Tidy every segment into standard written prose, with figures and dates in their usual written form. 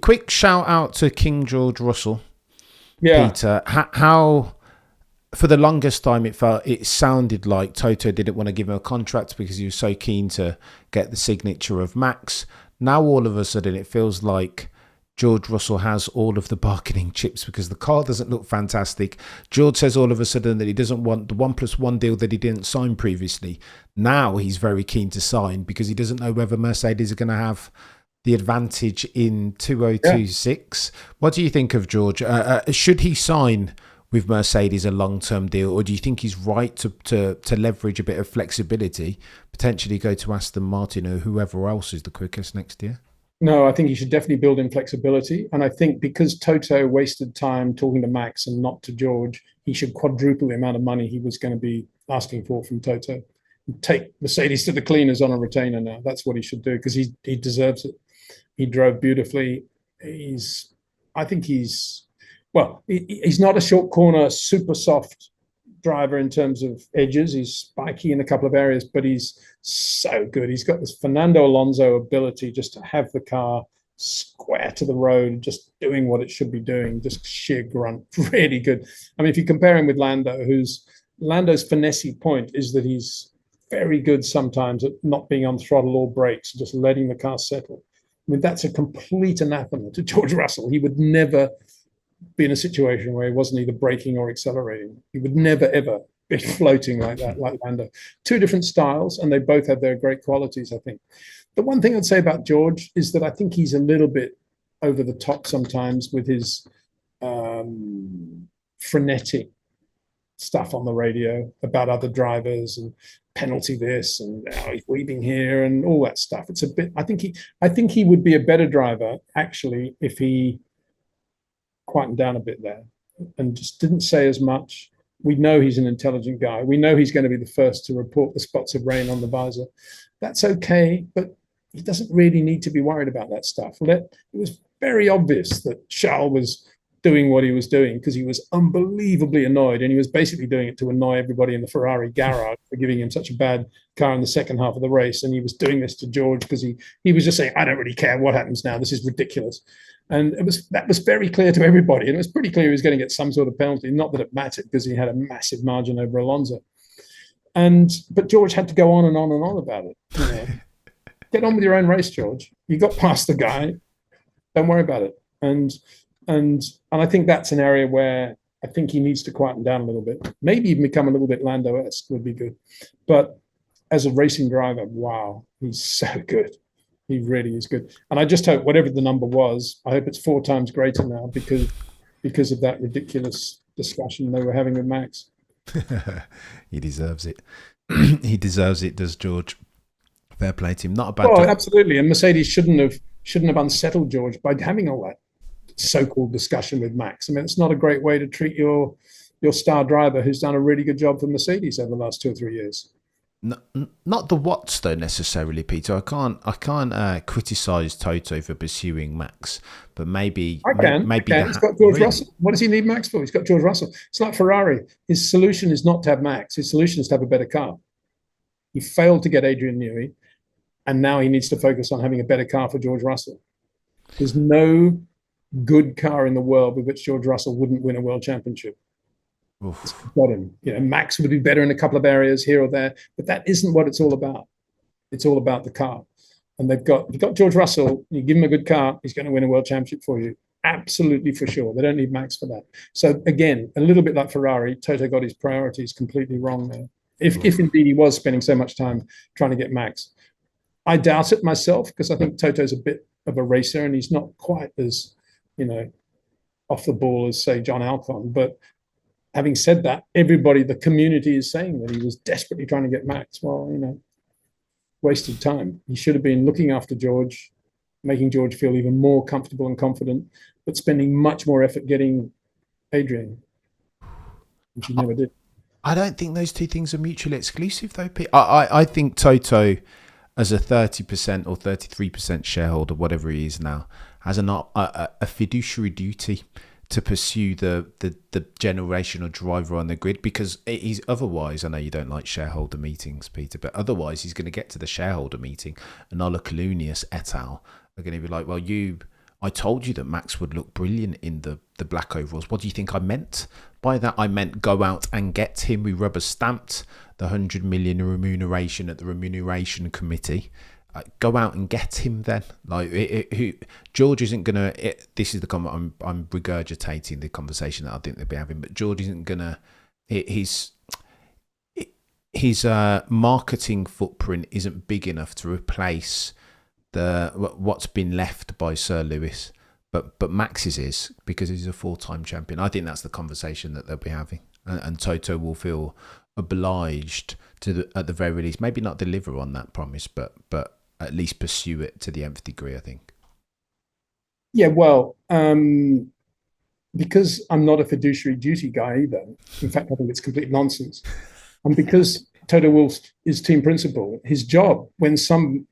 quick shout out to King George Russell, Yeah. Peter. How for the longest time it sounded like Toto didn't want to give him a contract because he was so keen to get the signature of Max. Now all of a sudden it feels like George Russell has all of the bargaining chips because the car doesn't look fantastic. George says all of a sudden that he doesn't want the 1+1 deal that he didn't sign previously. Now he's very keen to sign because he doesn't know whether Mercedes are going to have the advantage in 2026. Yeah. What do you think of George? Should he sign with Mercedes a long-term deal, or do you think he's right to leverage a bit of flexibility, potentially go to Aston Martin or whoever else is the quickest next year? No, I think he should definitely build in flexibility. And I think because Toto wasted time talking to Max and not to George, he should quadruple the amount of money he was going to be asking for from Toto. Take Mercedes to the cleaners on a retainer now. That's what he should do because he deserves it. He drove beautifully. He's not a short corner, super soft driver in terms of edges. He's spiky in a couple of areas, but he's so good. He's got this Fernando Alonso ability just to have the car square to the road, just doing what it should be doing, just sheer grunt, really good. I mean, if you compare him with Lando's finesse point is that he's very good sometimes at not being on throttle or brakes, just letting the car settle. I mean, that's a complete anathema to George Russell. He would never be in a situation where he wasn't either braking or accelerating. He would never, ever be floating like that, like Lando. Two different styles, and they both have their great qualities, I think. The one thing I'd say about George is that I think he's a little bit over the top sometimes with his frenetic stuff on the radio about other drivers and penalty this and he's weaving here and all that stuff. It's a bit. I think he would be a better driver actually if he quietened down a bit there and just didn't say as much. We know he's an intelligent guy. We know he's going to be the first to report the spots of rain on the visor. That's okay, but he doesn't really need to be worried about that stuff. It was very obvious that Charles was doing what he was doing because he was unbelievably annoyed, and he was basically doing it to annoy everybody in the Ferrari garage for giving him such a bad car in the second half of the race. And he was doing this to George because he was just saying, I don't really care what happens now. This is ridiculous. And that was very clear to everybody. And it was pretty clear he was going to get some sort of penalty, not that it mattered because he had a massive margin over Alonso. But George had to go on and on and on about it. You know? Get on with your own race, George. You got past the guy. Don't worry about it. And I think that's an area where I think he needs to quieten down a little bit. Maybe even become a little bit Lando-esque would be good. But as a racing driver, wow, he's so good. He really is good. And I just hope whatever the number was, I hope it's 4 times greater now because of that ridiculous discussion they were having with Max. He deserves it. He deserves it, does George. Fair play to him. Not a bad job. Absolutely. And Mercedes shouldn't have unsettled George by having all that so-called discussion with Max. I mean, it's not a great way to treat your star driver who's done a really good job for Mercedes over the last 2 or 3 years. Not the what's though necessarily, Peter. I can't criticize Toto for pursuing Max, but maybe I can. Maybe he's got George Russell. What does he need Max for? He's got George Russell. It's like Ferrari. His solution is not to have Max. His solution is to have a better car. He failed to get Adrian Newey, and now he needs to focus on having a better car for George Russell. There's no good car in the world with which George Russell wouldn't win a world championship. Got him. You know, Max would be better in a couple of areas here or there, but that isn't what it's all about. It's all about the car. And you've got George Russell, you give him a good car, he's going to win a world championship for you. Absolutely for sure. They don't need Max for that. So again, a little bit like Ferrari, Toto got his priorities completely wrong there. If indeed he was spending so much time trying to get Max. I doubt it myself because I think Toto's a bit of a racer and he's not quite as, off the ball as, say, John Alcon. But having said that, everybody, the community is saying that he was desperately trying to get Max. Well, wasted time. He should have been looking after George, making George feel even more comfortable and confident, but spending much more effort getting Adrian, which he never did. I don't think those two things are mutually exclusive, though, Pete. I think Toto, as a 30% or 33% shareholder, whatever he is now, has a fiduciary duty to pursue the generational driver on the grid, because he's otherwise, I know you don't like shareholder meetings, Peter, but otherwise he's going to get to the shareholder meeting and Ola Kalunius et al. are going to be like, well, I told you that Max would look brilliant in the black overalls. What do you think I meant by that? I meant go out and get him. We rubber stamped the 100 million remuneration at the remuneration committee. Go out and get him then. George isn't gonna. This is the comment. I'm regurgitating the conversation that I think they'll be having. But George isn't gonna. His marketing footprint isn't big enough to replace what's been left by Sir Lewis, but Max's is, because he's a 4-time champion. I think that's the conversation that they'll be having, and Toto will feel obliged to, at the very least, maybe not deliver on that promise, but at least pursue it to the nth degree, I think. Yeah, well, because I'm not a fiduciary duty guy either. In fact, I think it's complete nonsense. And because Toto Wolff is team principal, his job, when some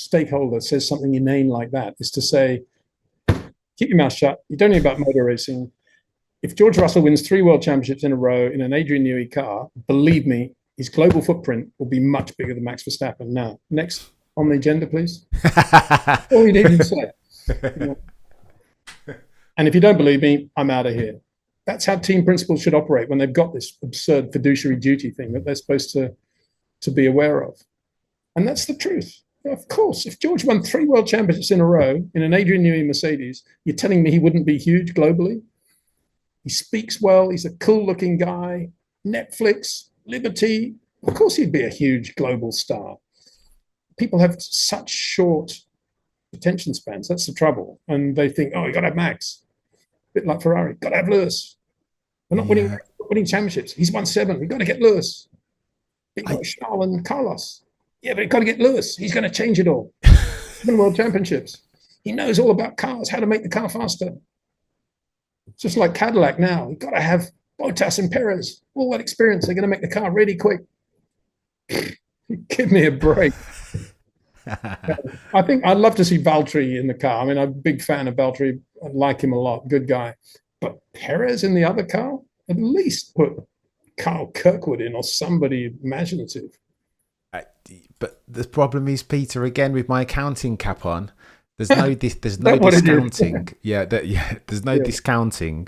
stakeholder says something inane like that, is to say, keep your mouth shut. You don't know about motor racing. If George Russell wins 3 world championships in a row in an Adrian Newey car, believe me, his global footprint will be much bigger than Max Verstappen. Now, next on the agenda, please. All you need to say. And if you don't believe me, I'm out of here. That's how team principals should operate when they've got this absurd fiduciary duty thing that they're supposed to be aware of. And that's the truth. Of course, if George won 3 world championships in a row in an Adrian Newey Mercedes, you're telling me he wouldn't be huge globally? He speaks well. He's a cool-looking guy. Netflix, Liberty. Of course he'd be a huge global star. People have such short attention spans. That's the trouble. And they think, oh, you got to have Max. A bit like Ferrari. Got to have Lewis. We're not winning championships. He's won 7. We've got to get Lewis. Big like Charles and Carlos. Yeah, but you've got to get Lewis. He's going to change it all. 7 world championships. He knows all about cars, how to make the car faster. It's just like Cadillac now. You've got to have Bottas and Perez. All that experience. They're going to make the car really quick. Give me a break. I think I'd love to see Valtteri in the car. I mean, I'm a big fan of Valtteri. I like him a lot. Good guy. But Perez in the other car? At least put Carl Kirkwood in or somebody imaginative. But the problem is, Peter, again, with my accounting cap on, there's no discounting. There's no discounting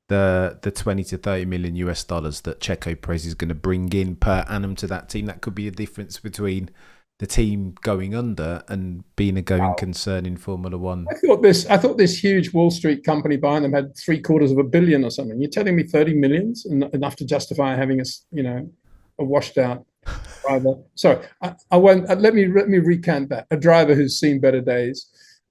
the 20 to 30 million US dollars that Checo Perez is going to bring in per annum to that team. That could be a difference between the team going under and being a going concern in Formula One. I thought this huge Wall Street company behind them had $750 million or something. You're telling me 30 millions enough to justify having a washed out driver? Sorry, I won't. Let me recant that. A driver who's seen better days,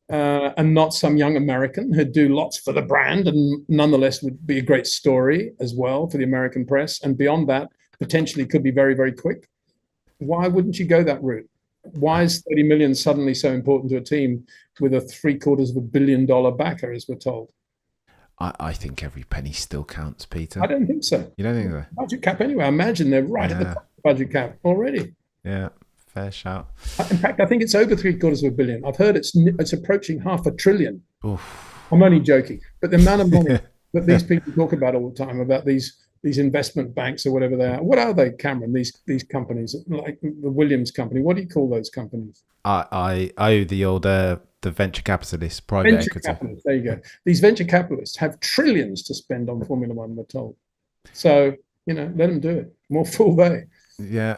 and not some young American who'd do lots for the brand and nonetheless would be a great story as well for the American press. And beyond that, potentially could be very, very quick. Why wouldn't you go that route? Why is 30 million suddenly so important to a team with a $750 million backer, as we're told? I think every penny still counts, Peter. I don't think so. You don't think so? Budget cap anyway. I imagine they're right at the top of the budget cap already. Yeah, fair shout. In fact, I think it's over $750 million. I've heard it's approaching $500 billion. Oof. I'm only joking, but the amount of money that these people talk about all the time about these investment banks or whatever they are. What are they, Cameron? These companies, like the Williams company. What do you call those companies? I owe the old the venture capitalists, private equity. Capitalists, there you go. These venture capitalists have trillions to spend on Formula One, we're told. So let them do it. More fool they. Yeah,